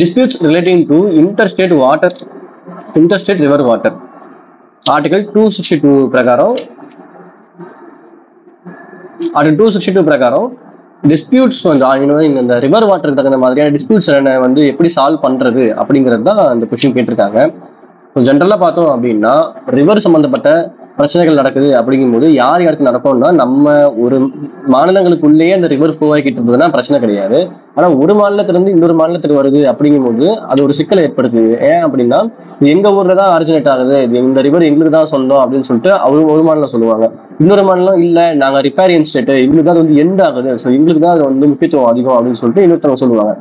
disputes relating to interstate river water. Article 262 பிரகாரம் disputes வந்து இந்த ரிவர் வாட்டருக்கு தகுந்த மாதிரியான டிஸ்பியூட்ஸ் வந்து எப்படி சால்வ் பண்றது அப்படிங்கிறது தான் அந்த கொஸ்டின் கேட்டிருக்காங்க. ஜென்ரலா பார்த்தோம் அப்படின்னா ரிவர் சம்பந்தப்பட்ட பிரச்சனைகள் நடக்குது அப்படிங்கும்போது யார் யாருக்கு நடக்கும்னா நம்ம ஒரு மாநிலங்களுக்குள்ளேயே அந்த ரிவர் ஃப்ளோ ஆகிட்டு இருந்ததுன்னா பிரச்சனை கிடையாது. ஆனா ஒரு மாநிலத்துல இருந்து இன்னொரு மாநிலத்துக்கு வருது அப்படிங்கும்போது அது ஒரு சிக்கலை ஏற்படுத்துது. ஏன் அப்படின்னா எங்க ஊர்ல தான் ஆரிஜினேட் ஆகுது, இந்த ரிவர் எங்களுக்கு தான் சொந்தம் அப்படின்னு சொல்லிட்டு ஒரு மாநிலம் சொல்லுவாங்க. இன்னொரு மாநிலம் இல்ல நாங்க ரிப்பேரியன் ஸ்டேட், எங்களுக்கு தான் அது வந்து எண்ட் ஆகுது, ஸோ எங்களுக்கு தான் அது வந்து முக்கியத்துவம் அதிகம் அப்படின்னு சொல்லிட்டு இன்னொருத்தவங்க சொல்லுவாங்க.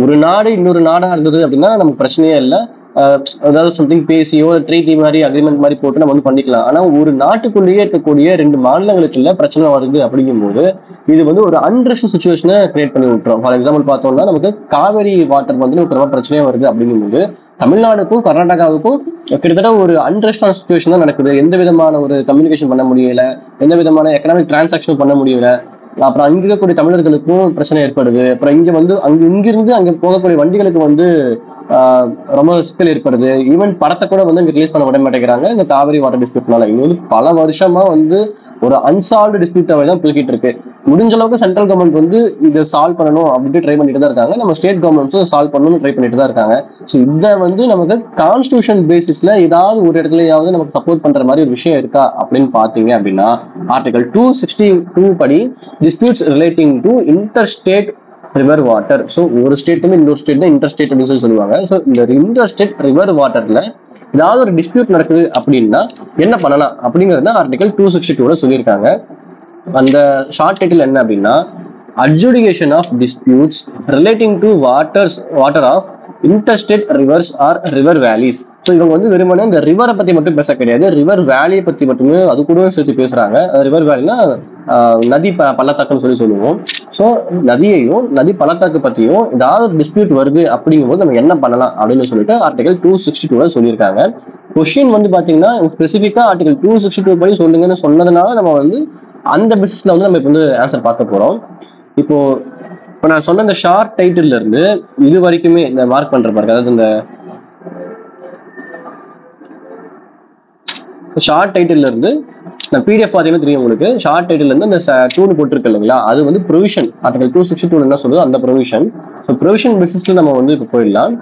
ஒரு நாடு இன்னொரு நாடா இருந்தது அப்படின்னா நமக்கு பிரச்சனையே இல்லை. அதாவது சம்திங் பேசியோ ட்ரீட்டி மாதிரி அக்ரிமெண்ட் மாதிரி போட்டு நம்ம வந்து பண்ணிக்கலாம். ஆனா ஒரு நாட்டுக்குள்ளேயே இருக்கக்கூடிய ரெண்டு மாநிலங்களுக்குள்ள பிரச்சனை வருது அப்படிங்கும்போது இது வந்து ஒரு அன்ரெஸ்ட் சுச்சுவேஷனை கிரியேட் பண்ணி விட்டுரும். ஃபார் எக்ஸாம்பிள் பார்த்தோம்னா நமக்கு காவேரி வாட்டர் வந்து ரொம்ப பிரச்சனையா வருது அப்படிங்கும்போது தமிழ்நாடுக்கும் கர்நாடகாவுக்கும் கிட்டத்தட்ட ஒரு அன்ரெஸ்டான சுச்சுவேஷன் தான் நடக்குது. எந்த விதமான ஒரு கம்யூனிகேஷன் பண்ண முடியல, எந்த விதமான எக்கனாமிக் டிரான்சாக்ஷன் பண்ண முடியல. அப்புறம் அங்க இருக்கக்கூடிய தமிழர்களுக்கும் பிரச்சனை ஏற்படுது. அப்புறம் இங்க வந்து இங்கிருந்து அங்க போகக்கூடிய வண்டிகளுக்கு வந்து ரொம்ப சிக்கல் ஏற்படுது. ஈவன் படத்தை கூட வந்து இங்க ரிலீஸ் பண்ண விட மாட்டேங்கிறாங்க இந்த காவிரி வாட்டர் டிஸ்பியூட்னால. இது வந்து பல வருஷமா வந்து ஒரு அன்சால்வ்டு டிஸ்பியூட்டாவே தான் போய்கிட்டு இருக்கு. முடிஞ்ச அளவுக்கு சென்ட்ரல் கவர்மெண்ட் வந்து இதை சால்வ் பண்ணணும் அப்படின்ட்டு ட்ரை பண்ணிட்டு தான் இருக்காங்க. நம்ம ஸ்டேட் கவர்மெண்ட்ஸும் சால்வ் பண்ணணும்னு ட்ரை பண்ணிட்டு தான் இருக்காங்க. ஸோ இதை வந்து நமக்கு கான்ஸ்டியூஷன் பேசிஸ்ல ஏதாவது ஒரு இடத்துலயாவது நமக்கு சப்போர்ட் பண்ற மாதிரி ஒரு விஷயம் இருக்கா அப்படின்னு பாத்தீங்க அப்படின்னா ஆர்டிகல் 262 படி disputes relating to interstate river water. So ஒரு ஸ்டேட்டுமே இன்னொரு ஸ்டேட் தான் இன்டர்ஸ்டேட் அப்படின்னு சொல்லுவாங்க. ஸோ இந்த இன்டர்ஸ்டேட் ரிவர் வாட்டர்ல ஏதாவது ஒரு டிஸ்பியூட் நடக்குது அப்படின்னா என்ன பண்ணலாம் அப்படிங்கிறது தான் ஆர்டிகல் 262 சொல்லியிருக்காங்க. அந்த ஷார்ட் டைட்டில் என்ன அப்படின்னா adjudication of disputes relating to water of interstate rivers or river valleys. So இவங்க வந்து வெறுமனே இந்த ரிவரை பத்தி மட்டும் பேச கிடையாது, ரிவர் வேலியை பத்தி மட்டுமே அது கூட சேர்த்து பேசுறாங்க. ரிவர் வேலினா நதி பள்ளத்தாக்குன்னு சொல்லுவோம். ஸோ நதியையும் நதி பள்ளத்தாக்கு பத்தியும் ஏதாவது ஒரு டிஸ்பியூட் வருது அப்படிங்கும்போது நம்ம என்ன பண்ணலாம் அப்படின்னு சொல்லிட்டு ஆர்டிகல் 262 சொல்லியிருக்காங்க. கொஸ்டின் வந்து பாத்தீங்கன்னா ஸ்பெசிஃபிக்கா ஆர்டிகல் 262 படி சொல்லுங்கன்னு சொன்னதுனால நம்ம வந்து அந்த பிசினஸ்ல வந்து நம்ம இப்போ வந்து ஆன்சர் பார்க்க போறோம். இப்போ நான் சொன்ன இந்த ஷார்ட் டைட்டில் இருந்து இது வரைக்குமே இந்த மார்க் பண்ற பாருங்க, அதாவது இந்த ஷார்ட் டைட்டில் இருந்து நான் பிடிஎஃப் பார்த்தீங்கன்னா தெரியும் உங்களுக்கு. ஷார்ட் டைட்டில் இருந்து இந்த 2 போட்டிருக்கு இல்லைங்களா, அது வந்து ப்ரொவிஷன். ஆர்டிகல் 262 என்ன சொல்லுது அந்த ப்ரொவிஷன். ஸோ ப்ரொவிஷன் பேசிஸ்ல நம்ம வந்து இப்போ போயிடலாம்.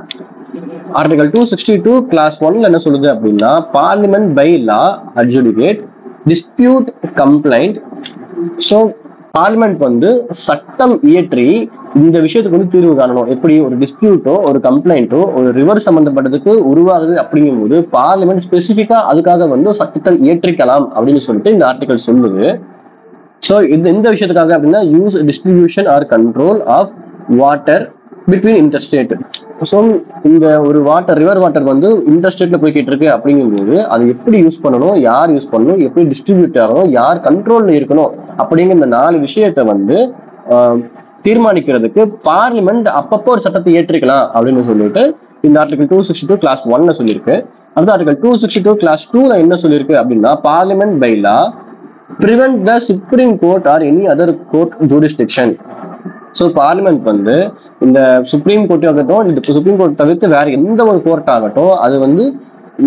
ஆர்டிகல் 262 கிளாஸ் 1 என்ன சொல்லுது அப்படின்னா parliament by law adjudicate dispute complaint. So parliament வந்து சட்டம் இயற்றி இந்த விஷயத்துக்கு வந்து தீர்வு காணணும். எப்படி ஒரு டிஸ்பியூட்டோ ஒரு கம்ப்ளைண்ட்டோ ஒரு ரிவர் சம்பந்தப்பட்டதுக்கு உருவாகுது அப்படிங்கும்போது பார்லிமெண்ட் ஸ்பெசிஃபிக்கா அதுக்காக வந்து சட்டத்தை இயற்றிக்கலாம் அப்படின்னு சொல்லிட்டு இந்த ஆர்டிகல் சொல்லுது. ஸோ இந்த விஷயத்துக்காக அப்படின்னா use distribution or control of water between interstate. So இந்த ஒரு ரிவர் வாட்டர் வந்து இன்டர்ஸ்டேட்ல போய்கிட்டு இருக்கு அப்படிங்கும்போது அது எப்படி யூஸ் பண்ணணும், யார் யூஸ் பண்ணணும், எப்படி டிஸ்ட்ரிபியூட் ஆகணும், யார் கண்ட்ரோல்ல இருக்கணும் அப்படிங்கிற இந்த 4 விஷயத்தை வந்து தீர்மானிக்கிறதுக்கு பார்லிமெண்ட் அப்பப்போ ஒரு சட்டத்தை ஏற்றிக்கலாம் அப்படின்னு சொல்லிட்டு இந்த ஆர்டிகல் 262 கிளாஸ் 1 சொல்லியிருக்கு. அடுத்த ஆர்டிகல் 262 கிளாஸ் 2 என்ன சொல்லியிருக்கு அப்படின்னா parliament by law prevent the Supreme Court or any other court jurisdiction. So parliament வந்து இந்த சுப்ரீம் கோர்ட் ஆகட்டும், இந்த சுப்ரீம் கோர்ட் தவிர்த்து வேற எந்த ஒரு கோர்ட் ஆகட்டும், அது வந்து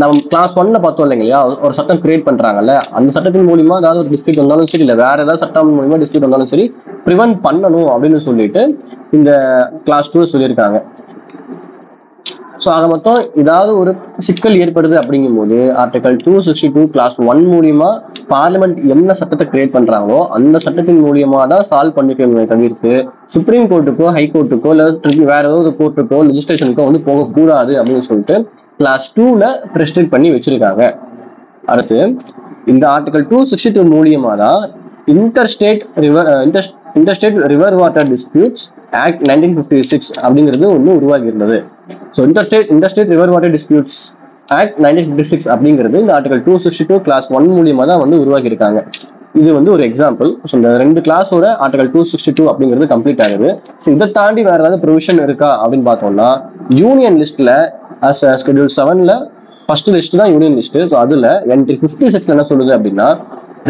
நம்ம கிளாஸ் 1 பார்த்தோம் இல்லைங்களா, ஒரு சட்டம் கிரியேட் பண்றாங்கல்ல, அந்த சட்டத்தின் மூலியமா ஏதாவது ஒரு டிஸ்பியூட் வந்தாலும் சரி, இல்லை வேற ஏதாவது சட்டம் மூலியமா டிஸ்பியூட் வந்தாலும் சரி ப்ரிவென்ட் பண்ணணும் அப்படின்னு சொல்லிட்டு இந்த கிளாஸ் 2 சொல்லியிருக்காங்க. ஸோ ஆக மொத்தம் ஏதாவது ஒரு சிக்கல் ஏற்படுது அப்படிங்கும்போது ஆர்டிகல் 262 கிளாஸ் 1 மூலியமா பார்லிமெண்ட் என்ன சட்டத்தை கிரியேட் பண்றாங்களோ அந்த சட்டத்தின் மூலியமா தான் சால்வ் பண்ணிக்கணுமே தவிர்த்து சுப்ரீம் கோர்ட்டுக்கோ ஹை கோர்ட்டுக்கோ இல்லை வேற ஏதாவது கோர்ட்டுக்கோ லெஜிஸ்லேஷனுக்கோ வந்து போகக்கூடாது அப்படின்னு சொல்லிட்டு கிளாஸ் 2ல ரெஸ்ட்ரிக்ட் பண்ணி வச்சிருக்காங்க. அடுத்து இந்த ஆர்டிகல் 262 மூலியமா தான் interstate river water disputes act 1956 அப்படிங்கிறது ஒன்று உருவாகி இருந்தது. So interstate river water disputes act 1956 அப்படிங்கிறது இந்த ஆர்டிகல் 262 கிளாஸ் 1 மூலியமா தான் வந்து உருவாக்கி இருக்காங்க. இது வந்து ஒரு எக்ஸாம்பிள். ஸோ இந்த 2 கிளாஸோட ஆர்டிகல் 262 அப்படிங்கிறது கம்ப்ளீட் ஆகுது. ஸோ இதை தாண்டி வேற ஏதாவது ப்ரொவிஷன் இருக்கா அப்படின்னு பார்த்தோம்னா யூனியன் லிஸ்ட்ல ஷெட்யூல் 7ல ஃபர்ஸ்ட் லிஸ்ட் தான் யூனியன் லிஸ்ட். ஸோ அதுல என்ட்ரி 56 என்ன சொல்லுது அப்படின்னா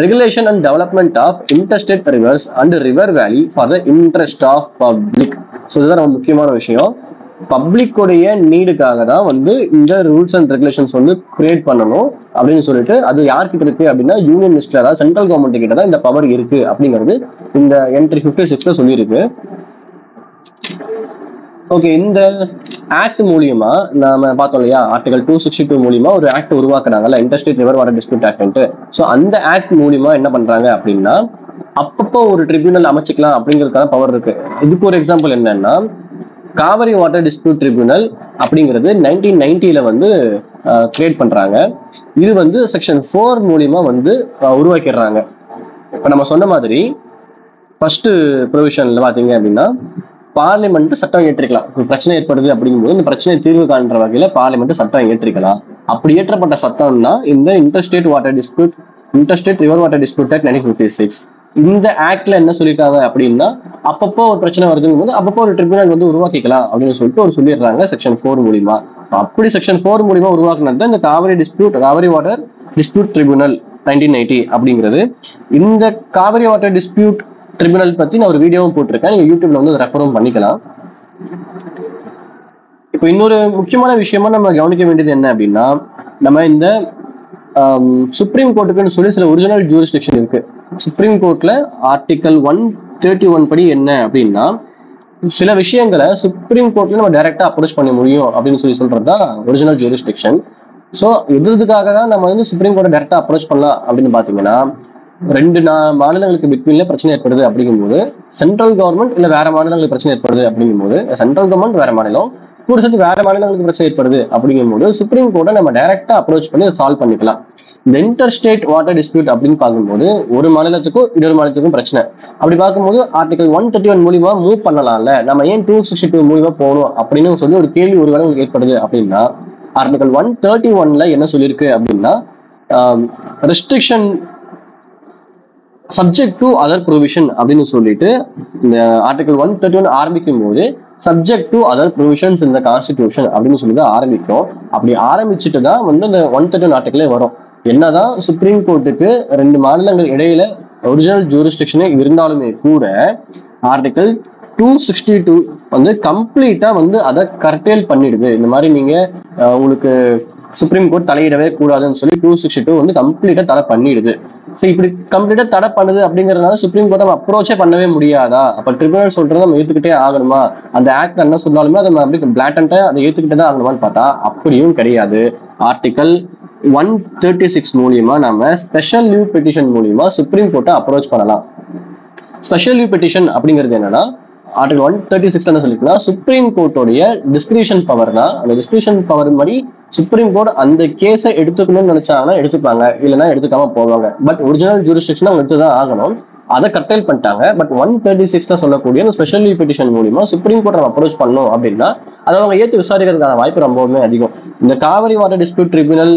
regulation and development of interstate rivers and river valley for the interest of public. So இதுதான் ரொம்ப முக்கியமான விஷயம். பப்ளிக்கோடைய நீடுக்காக தான் வந்து இந்த ரூல்ஸ் அண்ட் ரெகுலேஷன்ஸ் வந்து கிரியேட் பண்ணணும் அப்படின்னு சொல்லிட்டு, அது யார்கிட்ட இருக்கு அப்படின்னா யூனியன் மினிஸ்டர், அதாவது சென்ட்ரல் கவர்மெண்ட் கிட்ட தான் இந்த பவர் இருக்கு அப்படிங்கிறது இந்த என்ட்ரி 56ல சொல்லியிருக்கு. ஓகே, இந்த ஆக்ட் மூலியமா நாம பார்த்தோம் இல்லையா, ஆர்டிகல் 262 மூலியமா ஒரு ஆக்ட் உருவாக்குறாங்கல்ல, interstate river water dispute act. So அந்த ஆக்ட் மூலியமா என்ன பண்றாங்க அப்படின்னா, அப்பப்போ ஒரு ட்ரிபியூனல் அமைச்சிக்கலாம் அப்படிங்கிறதுக்கான பவர் இருக்கு. இதுக்கு ஒரு எக்ஸாம்பிள் என்னன்னா, காவிரி வாட்டர் டிஸ்பியூட் ட்ரிபியூனல் அப்படிங்கிறது 1990ல வந்து கிரியேட் பண்றாங்க. இது வந்து செக்ஷன் 4 மூலியமா வந்து உருவாக்கிடுறாங்க. இப்ப நம்ம சொன்ன மாதிரி ஃபர்ஸ்ட் ப்ரொவிஷன்ல பாத்தீங்க அப்படின்னா, பார்லிமெண்ட் சட்டம் இயற்றிக்கலாம். பிரச்சனை ஏற்படுது அப்படிங்கும்போது இந்த பிரச்சனையை தீர்வு காண்ற வகையில பார்லிமெண்ட் சட்டம் இயற்றிக்கலாம். அப்படி இயற்றப்பட்ட சட்டம் தான் இந்த interstate river water dispute act 1956. இந்த ஆக்ட்ல என்ன சொல்லியிருக்காங்க அப்படின்னா, அப்பப்போ ஒரு பிரச்சனை வருதுங்கும் போது அப்பப்போ ஒரு ட்ரிபியூனல் வந்து உருவாக்கிக்கலாம் அப்படின்னு சொல்லிட்டு ஒரு சொல்லிடுறாங்க செக்ஷன் 4 மூலியமா. அப்படி செக்ஷன் 4 மூலியமா உருவாக்குனது இந்த காவிரி வாட்டர் டிஸ்பியூட் ட்ரிபியூனல் 1990 அப்படிங்கிறது. இந்த காவிரி வாட்டர் டிஸ்பியூட் ட்ரிபியூனல் பத்தி நான் ஒரு வீடியோவும் போட்டிருக்கேன், நீங்க யூடியூப்ல வந்து ரெஃபரும் பண்ணிக்கலாம். இப்போ இன்னொரு முக்கியமான விஷயமா நம்ம கவனிக்க வேண்டியது என்ன அப்படின்னா, நம்ம இந்த சுப்ரீம் கோர்ட்டுக்குன்னு சொல்லி சில ஒரிஜினல் ஜூரிஸ்டிக்ஷன் இருக்கு. சுப்ரீம் கோர்ட்ல ஆர்டிகல் 131 படி என்ன அப்படின்னா, சில விஷயங்களை சுப்ரீம் கோர்ட்ல நம்ம டைரக்டா அப்ரோச் பண்ண முடியும் அப்படின்னு சொல்றதுதான் ஒரிஜினல் ஜூரிஸ்டிக்ஷன். ஸோ இதுக்காக தான் நம்ம வந்து சுப்ரீம் கோர்ட்டை டைரக்டா அப்ரோச் பண்ணலாம் அப்படின்னு பாத்தீங்கன்னா, ரெண்டு மாநிலங்களுக்கு பிட்வீன்ல பிரச்சனை ஏற்படுது அப்படிங்கும்போது, சென்ட்ரல் கவர்மெண்ட் இல்ல வேற மாநிலங்களுக்கு பிரச்சனை ஏற்படுது அப்படிங்கும்போது, சென்ட்ரல் கவர்மெண்ட் வேற மாநிலம் கூட சேர்த்து வேற மாநிலங்களுக்கு பிரச்சனை ஏற்படுது அப்படிங்கும்போது சுப்ரீம் கோர்ட்டை நம்ம டைரக்டா அப்ரோச் பண்ணி சால்வ் பண்ணிக்கலாம். இந்த இன்டர்ஸ்டேட் வாட்டர் டிஸ்பியூட் அப்படின்னு பார்க்கும்போது ஒரு மாநிலத்துக்கும் இன்னொரு மாநிலத்துக்கும் பிரச்சனை. அப்படி பார்க்கும்போது ஆர்டிகல் 131 மூலியமா மூவ் பண்ணலாம்ல, நம்ம ஏன் 262 மூலியமா போகணும் அப்படின்னு சொல்லி ஒரு கேள்வி ஒரு வேளை ஏற்படுது அப்படின்னா, ஆர்டிகல் 131ல என்ன சொல்லியிருக்கு அப்படின்னா, restriction subject to other provision அப்படின்னு சொல்லிட்டு இந்த ஆர்டிகல் 131 ஆரம்பிக்கும் போது சப்ஜெக்ட் டு அதர் ப்ரொவிஷன்ஸ் இந்த கான்ஸ்டிடியூஷன் அப்படின்னு சொல்லி தான் ஆரம்பிக்கும். அப்படி ஆரம்பிச்சுட்டு தான் வந்து இந்த 131 ஆர்டிகலே வரும். என்னதான் சுப்ரீம் கோர்ட்டுக்கு ரெண்டு மாநிலங்கள் இடையில ஒரிஜினல் ஜூரிஸ்டிக்ஷனே இருந்தாலுமே கூட ஆர்டிகல் 262 வந்து கம்ப்ளீட்டா வந்து அதை கர்டேல் பண்ணிடுது. இந்த மாதிரி நீங்க உங்களுக்கு சுப்ரீம் கோர்ட் தலையிடவே கூடாதுன்னு சொல்லி 262 வந்து கம்ப்ளீட்டா தடை பண்ணிடுது. ஸோ இப்படி கம்ப்ளீட்டா தடை பண்ணுது அப்படிங்கறதுனால சுப்ரீம் கோர்ட் நம்ம அப்ரோச்சே பண்ணவே முடியாதா? அப்ப ட்ரிபியூனல் சொல்றதை நம்ம ஏத்துக்கிட்டே ஆகணுமா? அந்த ஆக்ட் என்ன சொன்னாலுமே அதை அப்படி பிளாட்டண்டா அதை ஏத்துக்கிட்டே தான் ஆகணுமான்னு பார்த்தா அப்படியும் கிடையாது. ஆர்டிகல் 136 மூலியமா நம்ம ஸ்பெஷல் லீவ் பெட்டிஷன் மூலியமா சுப்ரீம் கோர்ட்டை அப்ரோச் பண்ணலாம். ஸ்பெஷல் லீவ் பெட்டிஷன் அப்படிங்கிறது என்னன்னா, ஆர்டிகல் 136 என்ன சொல்லிக்கலாம், சுப்ரீம் கோர்ட்டோடைய டிஸ்கிரிஷன் பவர் தான். அந்த டிஸ்கிரிஷன் பவர் மாதிரி சுப்ரீம் கோர்ட் அந்த கேஸை எடுத்துக்கணும்னு நினைச்சாங்கன்னா எடுத்துப்பாங்க, இல்லைன்னா எடுத்துக்காம போவாங்க. பட் ஒரிஜினல் ஜூரிஸ்டிக்ஷன் அவங்க எடுத்துதான் ஆகணும். அதை கர்டைல் பண்ணிட்டாங்க. பட் 136 சொல்லக்கூடிய அந்த ஸ்பெஷல் லீவ் பெட்டிஷன் மூலியமா சுப்ரீம் கோர்ட் நம்ம அப்ரோச் பண்ணோம் அப்படின்னா அதை அவங்க ஏற்று விசாரிக்கிறதுக்கான வாய்ப்பு ரொம்பவுமே அதிகம். இந்த காவிரி வாட்டர் டிஸ்பியூட் ட்ரிபியூனல்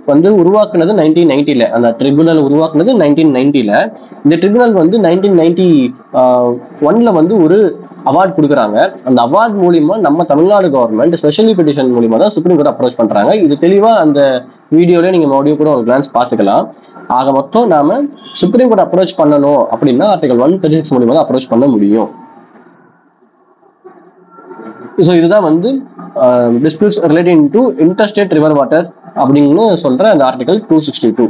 வந்து உருவாக்குனது 1990ல, அந்த ட்ரிபியூனல் உருவாக்குனது 1990ல. இந்த ட்ரிபியூனல் வந்து 1991ல வந்து ஒரு அவார்டு கொடுக்குறாங்க. அந்த அவார்டு மூலியமா நம்ம தமிழ்நாடு கவர்மெண்ட் ஸ்பெஷல் பெட்டிஷன் மூலியமா தான் சுப்ரீம் கோர்ட் அப்ரோச் பண்றாங்க. இது தெளிவா அந்த வீடியோல நீங்க மறுபடியும் கூட ஒரு கிளான்ஸ் பார்த்துக்கலாம். ஆக மொத்தம் நாம சுப்ரீம் கோர்ட் அப்ரோச் பண்ணணும் அப்படின்னா ஆர்டிகல் 136 மூலியமா தான் அப்ரோச் பண்ண முடியும். ஸோ இதுதான் வந்து disputes relating to interstate river water அப்படின்னு சொல்ற அந்த ஆர்டிகல் 262.